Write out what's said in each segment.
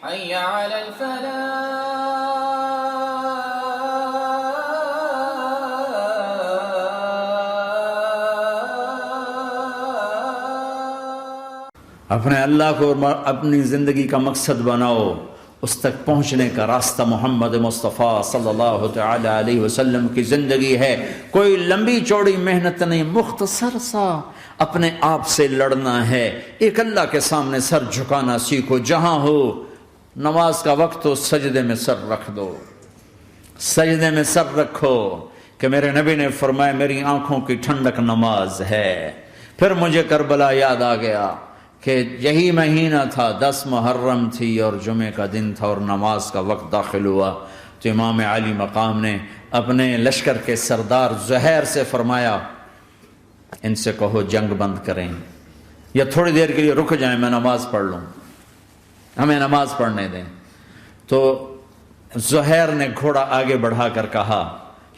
حي على الفلاح. اپنے اللہ کو اپنی زندگی کا مقصد بناؤ، اس تک پہنچنے کا راستہ محمد مصطفیٰ صلی اللہ تعالی علیہ وسلم کی زندگی ہے۔ کوئی لمبی چوڑی محنت نہیں، مختصر سا اپنے آپ سے لڑنا ہے، ایک اللہ کے سامنے سر جھکانا سیکھو، جہاں ہو نماز کا وقت ہو سجدے میں سر رکھ دو، سجدے میں سر رکھو، کہ میرے نبی نے فرمایا میری آنکھوں کی ٹھنڈک نماز ہے۔ پھر مجھے کربلا یاد آ گیا کہ یہی مہینہ تھا، 10 محرم تھی اور جمعے کا دن تھا اور نماز کا وقت داخل ہوا، تو امام علی مقام نے اپنے لشکر کے سردار زہیر سے فرمایا ان سے کہو جنگ بند کریں یا تھوڑی دیر کے لیے رک جائیں، میں نماز پڑھ لوں، ہمیں نماز پڑھنے دیں۔ تو زہیر نے گھوڑا آگے بڑھا کر کہا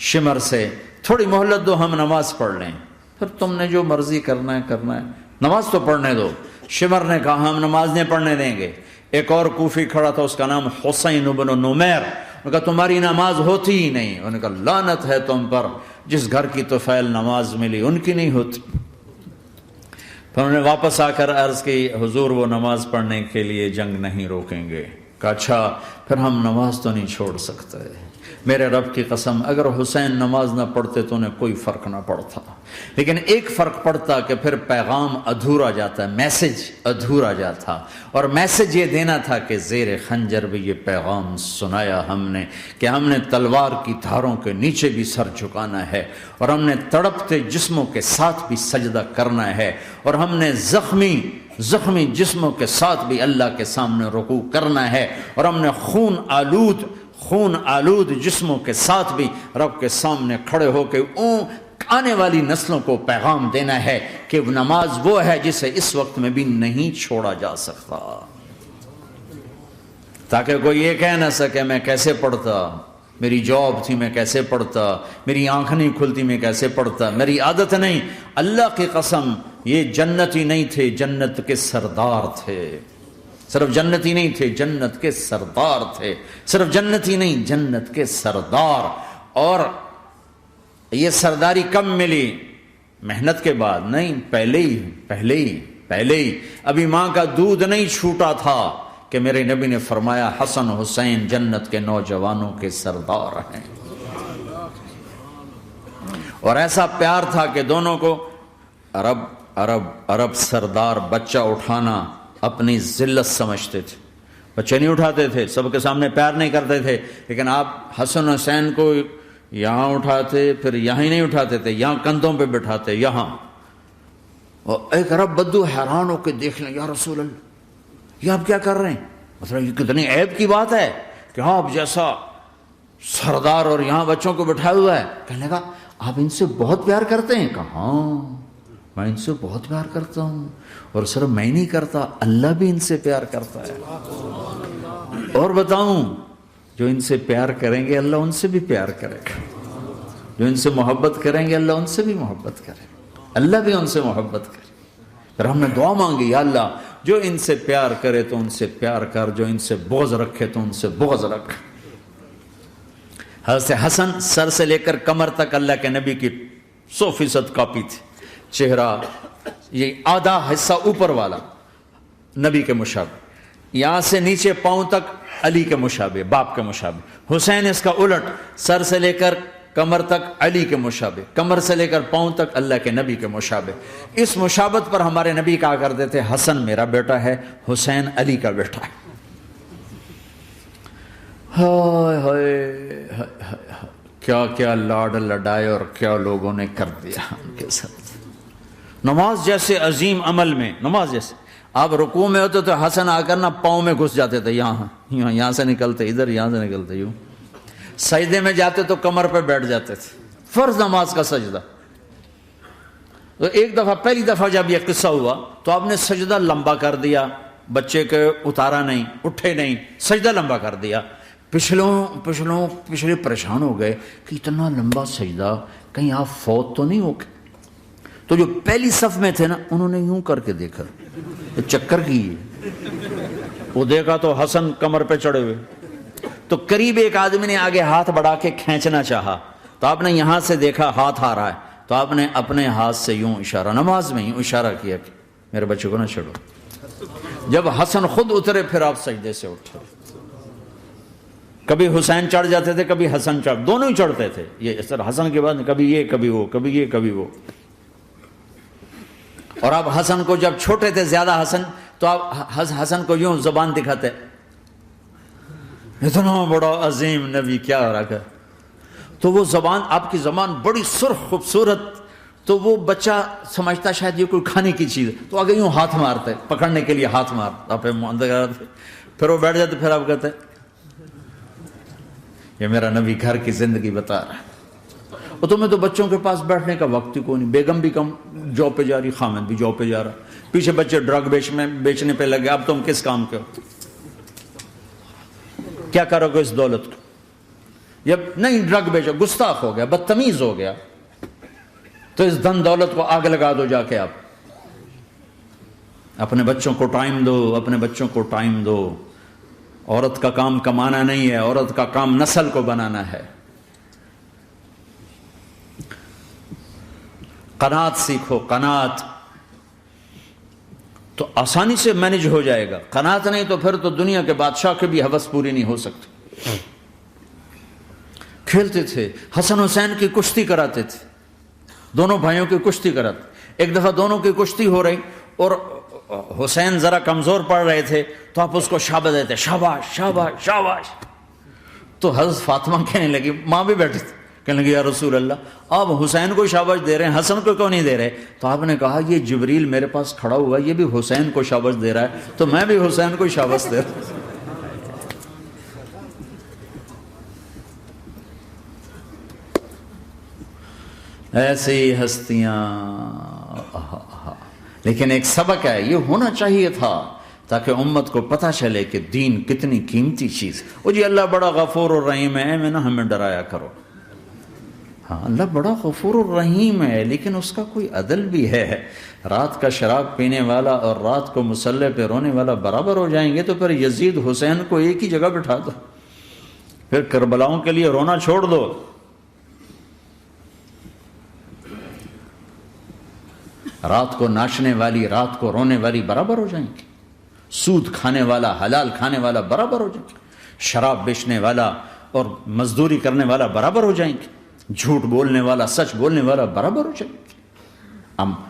شمر سے تھوڑی مہلت دو، ہم نماز پڑھ لیں، پھر تم نے جو مرضی کرنا ہے، نماز تو پڑھنے دو۔ شمر نے کہا ہم نماز نہیں پڑھنے دیں گے۔ ایک اور کوفی کھڑا تھا، اس کا نام حسین بن نمیر، انہوں نے کہا تمہاری نماز ہوتی ہی نہیں۔ انہوں نے کہا لعنت ہے تم پر، جس گھر کی طفیل نماز ملی ان کی نہیں ہوتی۔ پھر انہوں نے واپس آ کر عرض کی حضور وہ نماز پڑھنے کے لیے جنگ نہیں روکیں گے۔ کہا اچھا پھر ہم نماز تو نہیں چھوڑ سکتے، میرے رب کی قسم اگر حسین نماز نہ پڑھتے تو انہیں کوئی فرق نہ پڑتا، لیکن ایک فرق پڑتا کہ پھر پیغام ادھورا جاتا، میسج ادھورا جاتا، اور میسج یہ دینا تھا کہ زیر خنجر بھی یہ پیغام سنایا ہم نے کہ ہم نے تلوار کی دھاروں کے نیچے بھی سر جھکانا ہے، اور ہم نے تڑپتے جسموں کے ساتھ بھی سجدہ کرنا ہے، اور ہم نے زخمی جسموں کے ساتھ بھی اللہ کے سامنے رکوع کرنا ہے، اور ہم نے خون آلود جسموں کے ساتھ بھی رب کے سامنے کھڑے ہو کے آنے والی نسلوں کو پیغام دینا ہے کہ نماز وہ ہے جسے اس وقت میں بھی نہیں چھوڑا جا سکتا، تاکہ کوئی یہ کہہ نہ سکے میں کیسے پڑھتا، میری جاب تھی میں کیسے پڑھتا، میری آنکھ نہیں کھلتی میں کیسے پڑھتا، میری عادت نہیں۔ اللہ کی قسم یہ جنتی نہیں تھے، جنت کے سردار تھے، صرف جنتی نہیں تھے، جنت کے سردار تھے، صرف جنتی نہیں جنت کے سردار۔ اور یہ سرداری کب ملی؟ محنت کے بعد نہیں، پہلے ہی ابھی ماں کا دودھ نہیں چھوٹا تھا کہ میرے نبی نے فرمایا حسن حسین جنت کے نوجوانوں کے سردار ہیں، اور ایسا پیار تھا کہ دونوں کو عرب سردار بچہ اٹھانا اپنی ذلت سمجھتے تھے، بچے نہیں اٹھاتے تھے، سب کے سامنے پیار نہیں کرتے تھے، لیکن آپ حسن حسین کو یہاں اٹھاتے، پھر یہاں ہی نہیں اٹھاتے تھے، یہاں کندھوں پہ بٹھاتے، یہاں۔ اور ایک عرب بدو حیران ہو کے دیکھ لیں، یا رسول اللہ یہ آپ کیا کر رہے ہیں؟ مطلب یہ کتنی عیب کی بات ہے کہ آپ جیسا سردار اور یہاں بچوں کو بٹھایا ہوا ہے۔ کہنے لگا آپ ان سے بہت پیار کرتے ہیں؟ کہا ہاں میں ان سے بہت پیار کرتا ہوں، اور صرف میں نہیں کرتا، اللہ بھی ان سے پیار کرتا ہے۔ اور بتاؤں جو ان سے پیار کریں گے اللہ ان سے بھی پیار کرے گا، جو ان سے محبت کریں گے اللہ ان سے بھی محبت کرے گا، اللہ بھی ان سے محبت کرے۔ پھر ہم نے دعا مانگی یا اللہ جو ان سے پیار کرے تو ان سے پیار کر، جو ان سے بغض رکھے تو ان سے بغض رکھ۔ حضرت حسن سر سے لے کر کمر تک اللہ کے نبی کی 100% کاپی تھی، چہرہ یہ آدھا حصہ اوپر والا نبی کے مشابہ، یہاں سے نیچے پاؤں تک علی کے مشابہ، باپ کے مشابہ۔ حسین اس کا الٹ، سر سے لے کر کمر تک علی کے مشابہ، کمر سے لے کر پاؤں تک اللہ کے نبی کے مشابہ۔ اس مشابہت پر ہمارے نبی کہا کرتے تھے حسن میرا بیٹا ہے، حسین علی کا بیٹا ہے۔ ہائے ہائے کیا کیا لاڈ لڈائے اور کیا لوگوں نے کر دیا ان کے ساتھ۔ نماز جیسے عظیم عمل میں، نماز جیسے آپ رکوع میں ہوتے تو حسن آ کر نہ پاؤں میں گھس جاتے تھے، یہاں سے نکلتے ادھر، یہاں سے نکلتے یوں، سجدے میں جاتے تو کمر پہ بیٹھ جاتے تھے، فرض نماز کا سجدہ۔ تو ایک دفعہ پہلی دفعہ جب یہ قصہ ہوا تو آپ نے سجدہ لمبا کر دیا، بچے کے اتارا نہیں، اٹھے نہیں، سجدہ لمبا کر دیا۔ پچھلے پریشان ہو گئے کہ اتنا لمبا سجدہ کہیں آپ فوت تو نہیں ہو گئے۔ تو جو پہلی صف میں تھے نا انہوں نے یوں کر کے دیکھا، چکر کی وہ دیکھا تو حسن کمر پہ چڑھے ہوئے، تو قریب ایک آدمی نے آگے ہاتھ بڑھا کے کھینچنا چاہا، تو آپ نے یہاں سے دیکھا ہاتھ آ رہا ہے، تو آپ نے اپنے ہاتھ سے یوں اشارہ، نماز میں یوں اشارہ کیا کہ میرے بچے کو نہ چھڑو۔ جب حسن خود اترے پھر آپ سجدے سے اٹھے۔ کبھی حسین چڑھ جاتے تھے، کبھی حسن چڑھ، دونوں ہی چڑھتے تھے، یہ سر حسن کے بعد کبھی یہ کبھی وہ، کبھی یہ کبھی وہ۔ اور آپ حسن کو جب چھوٹے تھے زیادہ حسن، تو آپ حسن کو یوں زبان دکھاتے، اتنا بڑا عظیم نبی کیا ہو رہا ہے، تو وہ زبان، آپ کی زبان بڑی سرخ خوبصورت، تو وہ بچہ سمجھتا شاید یہ کوئی کھانے کی چیز ہے، تو آگے یوں ہاتھ مارتے، پکڑنے کے لیے ہاتھ مار، آپ پھر وہ بیٹھ جاتے، پھر آپ کہتے یہ میرا نبی گھر کی زندگی بتا رہا ہے۔ اور تمہیں تو بچوں کے پاس بیٹھنے کا وقت ہی کوئی نہیں، بیگم بھی کم جاب پہ جا رہی، خامد بھی جاب پہ جا رہا، پیچھے بچے ڈرگ بیچنے پہ لگے، اب تم کس کام کے ہو؟ کیا کرو گے اس دولت کو؟ جب نہیں ڈرگ بیچو، گستاخ ہو گیا، بدتمیز ہو گیا، تو اس دھن دولت کو آگ لگا دو جا کے۔ آپ اپنے بچوں کو ٹائم دو، اپنے بچوں کو ٹائم دو۔ عورت کا کام کمانا نہیں ہے، عورت کا کام نسل کو بنانا ہے۔ قناعت سیکھو، قناعت تو آسانی سے مینج ہو جائے گا، قناعت نہیں تو پھر تو دنیا کے بادشاہ کی بھی ہوس پوری نہیں ہو سکتی۔ کھیلتے تھے، حسن حسین کی کشتی کراتے تھے، دونوں بھائیوں کی کشتی کراتے۔ ایک دفعہ دونوں کی کشتی ہو رہی اور حسین ذرا کمزور پڑ رہے تھے، تو آپ اس کو شاباش دیتے، شاباش شاباش شاباش۔ تو حضرت فاطمہ کہنے لگی، ماں بھی بیٹھی تھی، کہنے لگی یا رسول اللہ آپ حسین کو شاباش دے رہے ہیں، حسن کو کیوں نہیں دے رہے؟ تو آپ نے کہا یہ جبریل میرے پاس کھڑا ہوا، یہ بھی حسین کو شاباش دے رہا ہے، تو میں بھی حسین کو شاباش دے رہا ہوں۔ ایسی ہستیاں، لیکن ایک سبق ہے، یہ ہونا چاہیے تھا تاکہ امت کو پتہ چلے کہ دین کتنی قیمتی چیز۔ وہ جی اللہ بڑا غفور الرحیم ہے، میں نہ ہمیں ڈرایا کرو۔ ہاں اللہ بڑا غفور الرحیم ہے، لیکن اس کا کوئی عدل بھی ہے۔ رات کا شراب پینے والا اور رات کو مصلی پہ رونے والا برابر ہو جائیں گے، تو پھر یزید حسین کو ایک ہی جگہ بٹھا دو، پھر کربلاؤں کے لیے رونا چھوڑ دو۔ رات کو ناچنے والی، رات کو رونے والی برابر ہو جائیں گے، سود کھانے والا، حلال کھانے والا برابر ہو جائیں گے، شراب بیچنے والا اور مزدوری کرنے والا برابر ہو جائیں گے، جھوٹ بولنے والا، سچ بولنے والا برابر ہو جائیں گے۔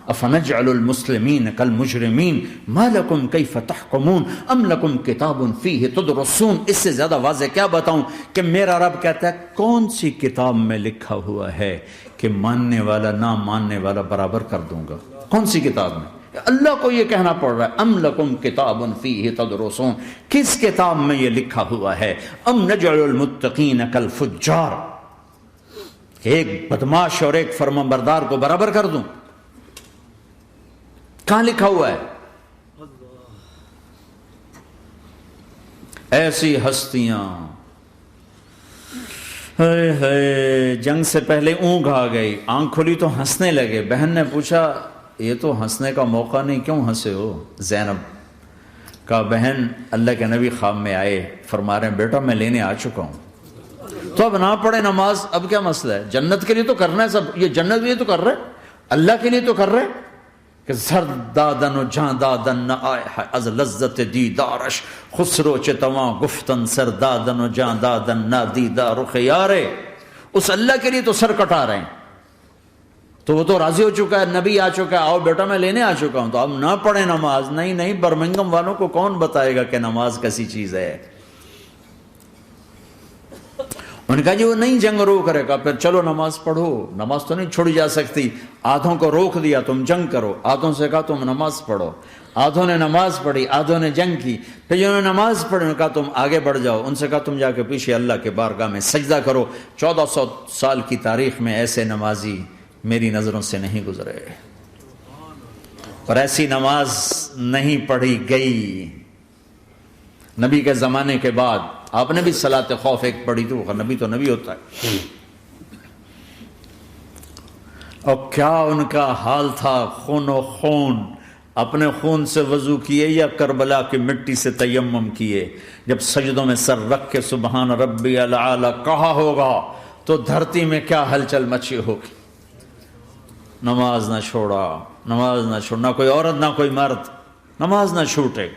افنجعل المسلمین کالمجرمین ما لکم کیف تحکمون ام لکم کتاب فیہ تدرسون۔ اس سے زیادہ واضح کیا بتاؤں کہ میرا رب کہتا ہے کون سی کتاب میں لکھا ہوا ہے کہ ماننے والا نہ ماننے والا برابر کر دوں گا؟ کون سی کتاب میں؟ اللہ کو یہ کہنا پڑ رہا ہے ام لکم کتاب فیہ تدرسون، کس کتاب میں یہ لکھا ہوا ہے؟ ام نجعل المتقین کالفجار، کہ ایک بدماش اور ایک فرمانبردار کو برابر کر دوں؟ کہاں لکھا ہوا ہے؟ ایسی ہستیاں، جنگ سے پہلے اونگ آ گئی، آنکھ کھلی تو ہنسنے لگے۔ بہن نے پوچھا یہ تو ہنسنے کا موقع نہیں، کیوں ہنسے ہو؟ زینب کہا بہن اللہ کے نبی خواب میں آئے، فرما رہے ہیں بیٹا میں لینے آ چکا ہوں، تو اب نہ پڑھے نماز، اب کیا مسئلہ ہے؟ جنت کے لیے تو کرنا ہے سب، یہ جنت کے لیے تو کر رہے، اللہ کے لیے تو کر رہے کہ زرد دادن و جان دادن نہ آئے از لذت دیدارش، خسرو چتواں گفتن سر دادن و جان دادن نہ دیدہ رخ یارے۔ اس اللہ کے لیے تو سر کٹا رہے ہیں، تو وہ تو راضی ہو چکا ہے، نبی آ چکا ہے، آؤ بیٹا میں لینے آ چکا ہوں، تو اب نہ پڑھے نماز؟ نہیں، برمنگم والوں کو کون بتائے گا کہ نماز کیسی چیز ہے؟ انہوں نے کہا جی وہ نہیں جنگ روک رہے، کہا پھر چلو نماز پڑھو، نماز تو نہیں چھوڑی جا سکتی۔ آدھوں کو روک دیا تم جنگ کرو، آدھوں سے کہا تم نماز پڑھو، آدھوں نے نماز پڑھی، آدھوں نے جنگ کی۔ پھر جنہوں نے نماز پڑھی انہوں نے کہا تم آگے بڑھ جاؤ، ان سے کہا تم جا کے پیچھے اللہ کے بارگاہ میں سجدہ کرو۔ 1400 سال کی تاریخ میں ایسے نمازی میری نظروں سے نہیں گزرے، اور ایسی نماز نہیں پڑھی گئی نبی کے زمانے کے بعد۔ آپ نے بھی صلاۃ خوف ایک پڑھی تھی، نبی تو نبی ہوتا ہے، اور کیا ان کا حال تھا، خون و خون اپنے خون سے وضو کیے یا کربلا کی مٹی سے تیمم کیے، جب سجدوں میں سر رکھ کے سبحان ربی الاعلی کہا ہوگا تو دھرتی میں کیا ہلچل مچی ہوگی۔ نماز نہ چھوڑا، نماز نہ چھوڑنا، کوئی عورت نہ کوئی مرد، نماز نہ چھوٹے۔